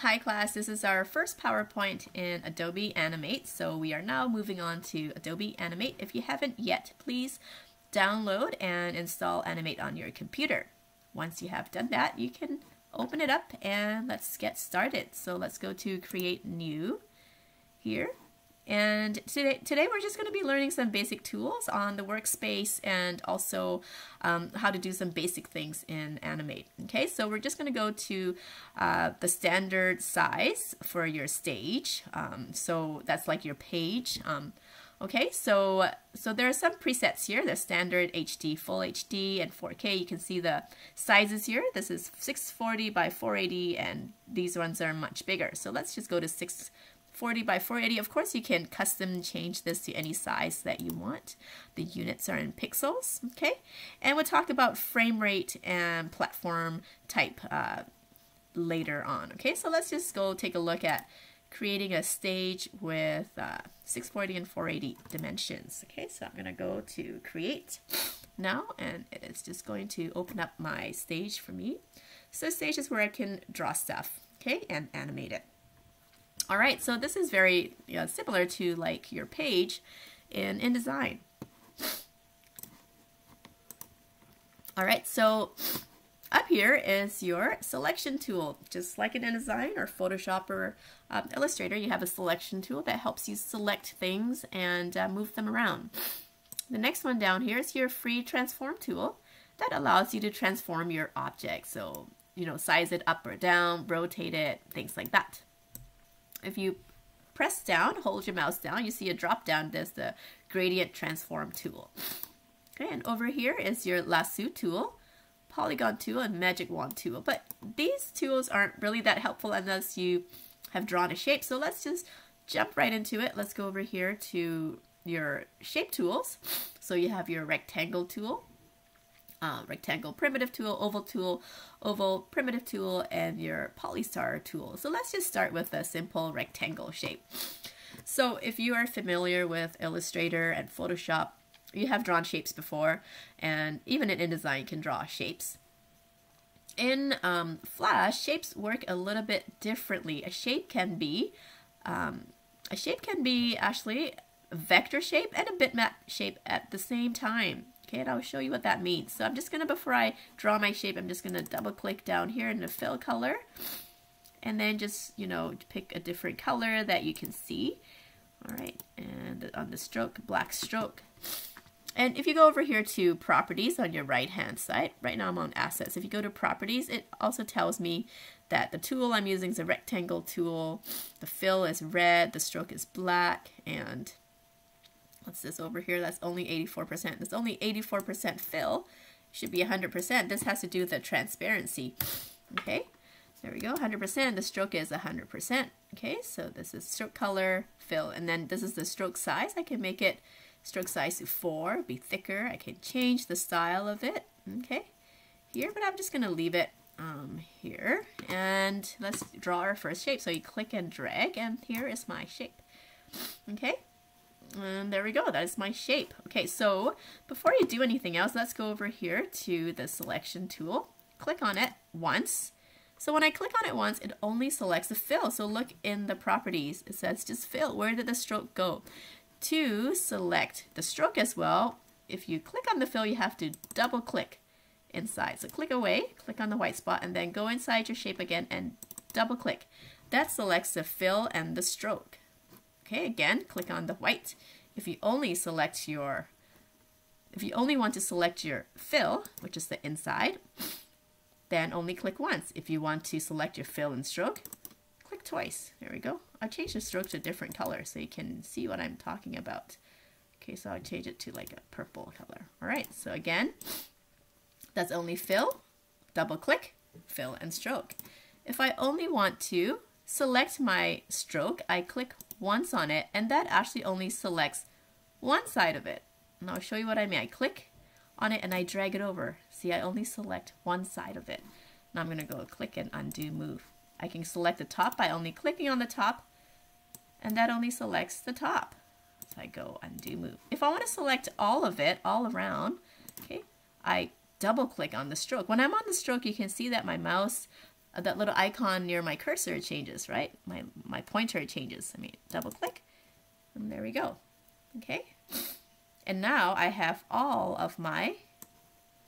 Hi class, this is our first PowerPoint in Adobe Animate, so we are now moving on to Adobe Animate. If you haven't yet, please download and install Animate on your computer. Once you have done that, you can open it up and let's get started. So let's go to Create New here. And today we're just going to be learning some basic tools on the workspace and also how to do some basic things in Animate. Okay, so we're just going to go to the standard size for your stage. So that's like your page. Okay, so there are some presets here. There's standard HD, full HD, and 4K. You can see the sizes here. This is 640 by 480, and these ones are much bigger. So let's just go to 640 by 480. Of course, you can custom change this to any size that you want. The units are in pixels, okay? And we'll talk about frame rate and platform type later on, okay? So let's just go take a look at creating a stage with 640 and 480 dimensions. Okay, so I'm going to go to Create now, and it's just going to open up my stage for me. So stage is where I can draw stuff, okay, and animate it. All right, so this is very similar to like your page in InDesign. All right, so up here is your selection tool. Just like in InDesign or Photoshop or Illustrator, you have a selection tool that helps you select things and move them around. The next one down here is your free transform tool that allows you to transform your object. So, size it up or down, rotate it, things like that. If you press down, hold your mouse down, you see a drop down, there's the gradient transform tool. Okay, and over here is your lasso tool, polygon tool, and magic wand tool. But these tools aren't really that helpful unless you have drawn a shape. So let's just jump right into it. Let's go over here to your shape tools. So you have your rectangle tool, rectangle primitive tool, oval primitive tool, and your polystar tool. So let's just start with a simple rectangle shape. So if you are familiar with Illustrator and Photoshop, you have drawn shapes before, and even in InDesign you can draw shapes. In Flash, shapes work a little bit differently. A shape can be actually a vector shape and a bitmap shape at the same time. Okay, and I'll show you what that means. So I'm just gonna, before I draw my shape, I'm just gonna double click down here in the fill color, and then just pick a different color that you can see. All right, and on the stroke, black stroke. And if you go over here to properties on your right hand side, right now I'm on assets. If you go to properties, it also tells me that the tool I'm using is a rectangle tool, the fill is red, the stroke is black, and what's this over here? That's only 84%. That's only 84% fill. Should be 100%. This has to do with the transparency. Okay, there we go, 100%. The stroke is 100%. Okay, so this is stroke color, fill, and then this is the stroke size. I can make it stroke size to 4, be thicker. I can change the style of it, okay, here, but I'm just going to leave it here. And let's draw our first shape. So you click and drag, and here is my shape. Okay, and there we go. That is my shape. Okay, so before you do anything else, let's go over here to the selection tool. Click on it once. So when I click on it once, it only selects the fill. So look in the properties. It says just fill. Where did the stroke go? To select the stroke as well, if you click on the fill, you have to double click inside. So click away, click on the white spot, and then go inside your shape again and double click. That selects the fill and the stroke. Okay, again, click on the white. If you only want to select your fill, which is the inside, then only click once. If you want to select your fill and stroke, click twice. There we go. I'll change the stroke to a different color so you can see what I'm talking about. Okay, so I'll change it to like a purple color. All right, so again, that's only fill, double click, fill and stroke. If I only want to select my stroke, I click once on it, and that actually only selects one side of it. And I'll show you what I mean. I click on it and I drag it over. See, I only select one side of it. Now I'm gonna go click and undo move. I can select the top by only clicking on the top, and that only selects the top. So I go undo move. If I want to select all of it, all around, okay, I double click on the stroke. When I'm on the stroke, you can see that my mouse that little icon near my cursor changes, right? My pointer changes. I mean, double click, and there we go. Okay, and now I have all of my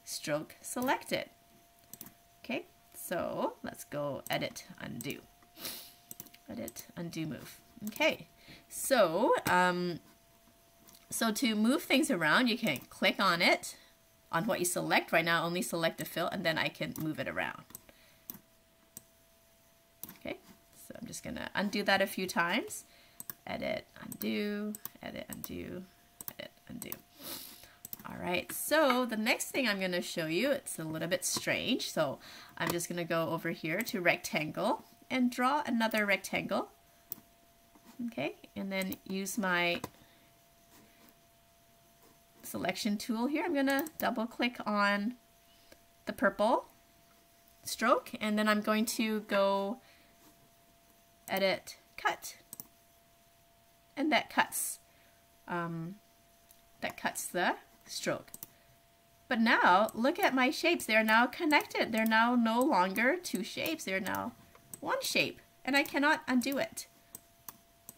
stroke selected. Okay, so let's go edit, undo. Edit, undo, move. Okay, so so to move things around, you can click on it, on what you select. Right now, only select the fill, and then I can move it around. Okay, so I'm just gonna undo that a few times. Edit, undo, edit, undo, edit, undo. All right, so the next thing I'm gonna show you, it's a little bit strange. So I'm just gonna go over here to rectangle and draw another rectangle. Okay, and then use my selection tool here. I'm gonna double click on the purple stroke, and then I'm going to go edit, cut, and that cuts the stroke. But now look at my shapes. They're now connected. They're now no longer two shapes. They're now one shape, and I cannot undo it.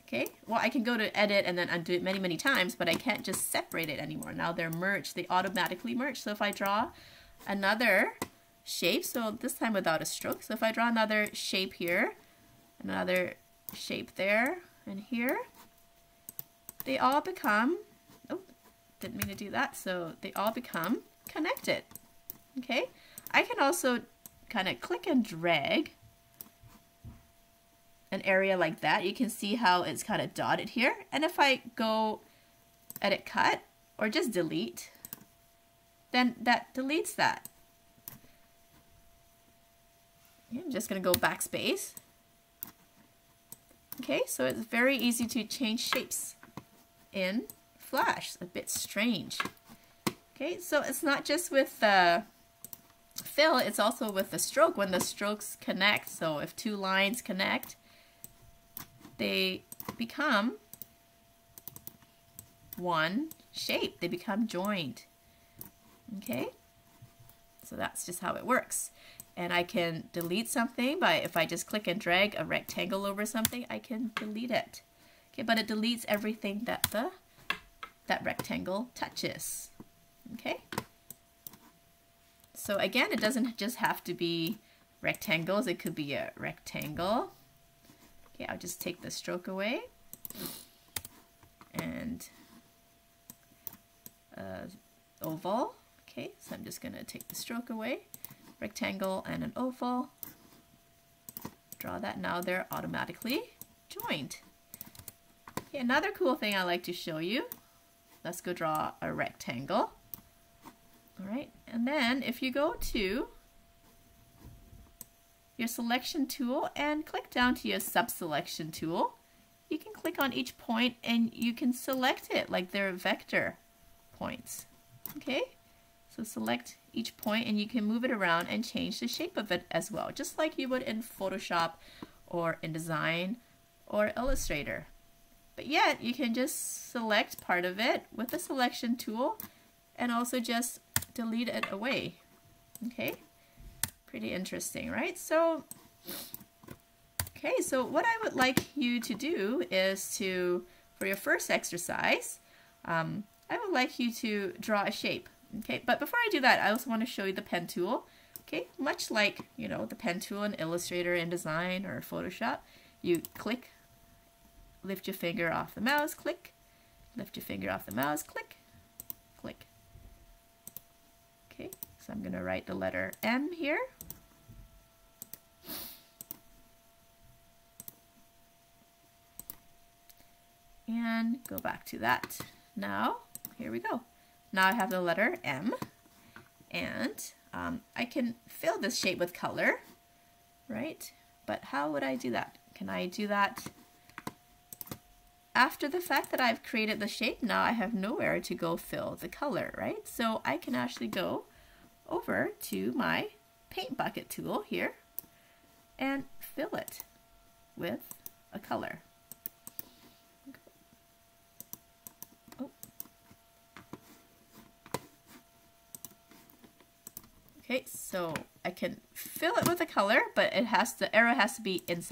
Okay, well, I can go to edit and then undo it many, many times, but I can't just separate it anymore. Now they're merged. They automatically merge. So if I draw another shape, so this time without a stroke, so if I draw another shape here, another shape there, and here, they all become, oh, didn't mean to do that, so they all become connected. Okay, I can also kind of click and drag an area like that. You can see how it's kind of dotted here, and if I go edit, cut, or just delete, then that deletes that. Okay, I'm just going to go backspace. Okay, so it's very easy to change shapes in Flash. A bit strange. Okay, so it's not just with the fill, it's also with the stroke. When the strokes connect, so if two lines connect, they become one shape. They become joined. Okay, so that's just how it works. And I can delete something by, if I just click and drag a rectangle over something, I can delete it. Okay, but it deletes everything that that rectangle touches. Okay, so again, it doesn't just have to be rectangles. It could be a rectangle. Okay, I'll just take the stroke away and oval. Okay, so I'm just going to take the stroke away, rectangle and an oval. Draw that. Now they're automatically joined. Okay, another cool thing I like to show you. Let's go draw a rectangle. All right, and then if you go to your selection tool and click down to your sub-selection tool, you can click on each point and you can select it like they're vector points. Okay, so select each point and you can move it around and change the shape of it as well, just like you would in Photoshop or InDesign or Illustrator. But yet you can just select part of it with the selection tool and also just delete it away. Okay, pretty interesting, right? So, okay, so what I would like you to do is to, for your first exercise, I would like you to draw a shape. Okay, but before I do that, I also want to show you the pen tool. Okay, much like, you know, the pen tool in Illustrator, InDesign, or Photoshop, you click, lift your finger off the mouse, click, lift your finger off the mouse, click, click. Okay, so I'm going to write the letter M here. And go back to that. Now, here we go. Now I have the letter M, and I can fill this shape with color, right? But how would I do that? Can I do that after the fact that I've created the shape? Now I have nowhere to go fill the color, right? So I can actually go over to my paint bucket tool here and fill it with a color. Okay, so I can fill it with a color, but the arrow has to be inside.